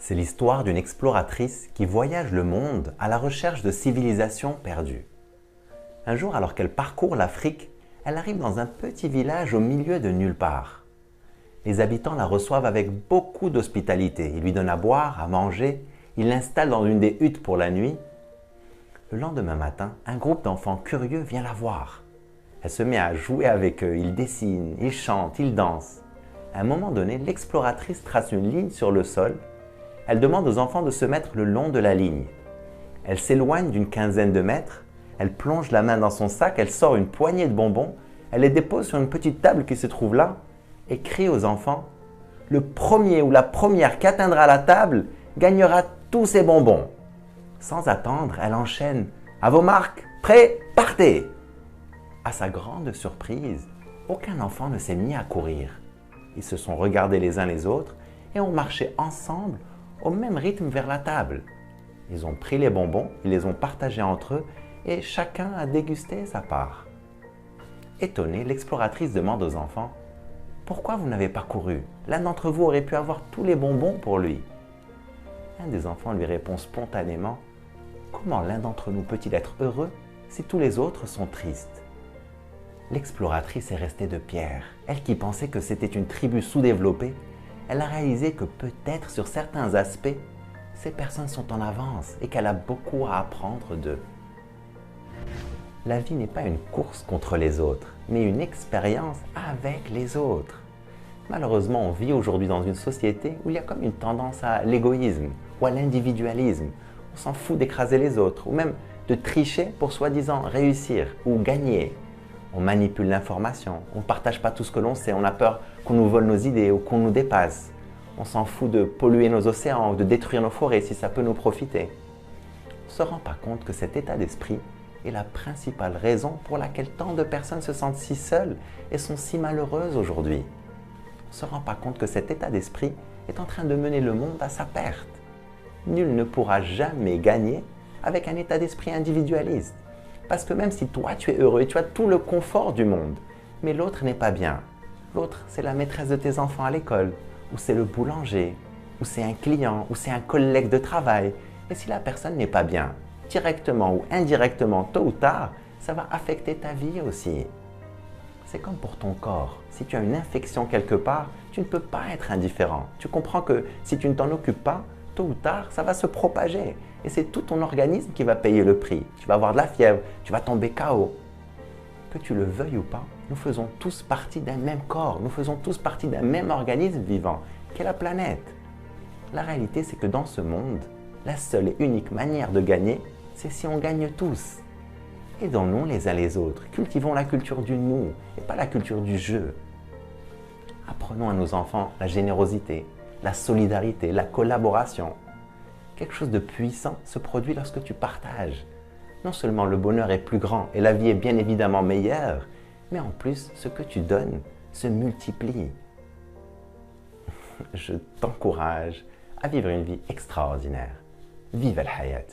C'est l'histoire d'une exploratrice qui voyage le monde à la recherche de civilisations perdues. Un jour, alors qu'elle parcourt l'Afrique, elle arrive dans un petit village au milieu de nulle part. Les habitants la reçoivent avec beaucoup d'hospitalité. Ils lui donnent à boire, à manger, ils l'installent dans une des huttes pour la nuit. Le lendemain matin, un groupe d'enfants curieux vient la voir. Elle se met à jouer avec eux, ils dessinent, ils chantent, ils dansent. À un moment donné, l'exploratrice trace une ligne sur le sol. Elle demande aux enfants de se mettre le long de la ligne. Elle s'éloigne d'une quinzaine de mètres, elle plonge la main dans son sac, elle sort une poignée de bonbons, elle les dépose sur une petite table qui se trouve là et crie aux enfants « Le premier ou la première qui atteindra la table gagnera tous ces bonbons !» Sans attendre, elle enchaîne « À vos marques, prêts, partez !» À sa grande surprise, aucun enfant ne s'est mis à courir. Ils se sont regardés les uns les autres et ont marché ensemble au même rythme vers la table. Ils ont pris les bonbons, ils les ont partagés entre eux et chacun a dégusté sa part. Étonnée, l'exploratrice demande aux enfants « Pourquoi vous n'avez pas couru? L'un d'entre vous aurait pu avoir tous les bonbons pour lui. » Un des enfants lui répond spontanément « Comment l'un d'entre nous peut-il être heureux si tous les autres sont tristes ?» L'exploratrice est restée de pierre. Elle qui pensait que c'était une tribu sous-développée, elle a réalisé que peut-être sur certains aspects, ces personnes sont en avance et qu'elle a beaucoup à apprendre d'eux. La vie n'est pas une course contre les autres, mais une expérience avec les autres. Malheureusement, on vit aujourd'hui dans une société où il y a comme une tendance à l'égoïsme ou à l'individualisme. On s'en fout d'écraser les autres ou même de tricher pour soi-disant réussir ou gagner. On manipule l'information, on ne partage pas tout ce que l'on sait, on a peur qu'on nous vole nos idées ou qu'on nous dépasse. On s'en fout de polluer nos océans ou de détruire nos forêts si ça peut nous profiter. On ne se rend pas compte que cet état d'esprit est la principale raison pour laquelle tant de personnes se sentent si seules et sont si malheureuses aujourd'hui. On ne se rend pas compte que cet état d'esprit est en train de mener le monde à sa perte. Nul ne pourra jamais gagner avec un état d'esprit individualiste. Parce que même si toi tu es heureux et tu as tout le confort du monde, mais l'autre n'est pas bien. L'autre, c'est la maîtresse de tes enfants à l'école, ou c'est le boulanger, ou c'est un client, ou c'est un collègue de travail. Et si la personne n'est pas bien, directement ou indirectement, tôt ou tard, ça va affecter ta vie aussi. C'est comme pour ton corps. Si tu as une infection quelque part, tu ne peux pas être indifférent. Tu comprends que si tu ne t'en occupes pas, tôt ou tard, ça va se propager. Et c'est tout ton organisme qui va payer le prix. Tu vas avoir de la fièvre, tu vas tomber KO. Que tu le veuilles ou pas, nous faisons tous partie d'un même corps. Nous faisons tous partie d'un même organisme vivant, qu'est la planète. La réalité, c'est que dans ce monde, la seule et unique manière de gagner, c'est si on gagne tous. Aidons-nous les uns les autres. Cultivons la culture du nous et pas la culture du jeu. Apprenons à nos enfants la générosité, la solidarité, la collaboration. Quelque chose de puissant se produit lorsque tu partages. Non seulement le bonheur est plus grand et la vie est bien évidemment meilleure, mais en plus, ce que tu donnes se multiplie. Je t'encourage à vivre une vie extraordinaire. Vive al-hayat!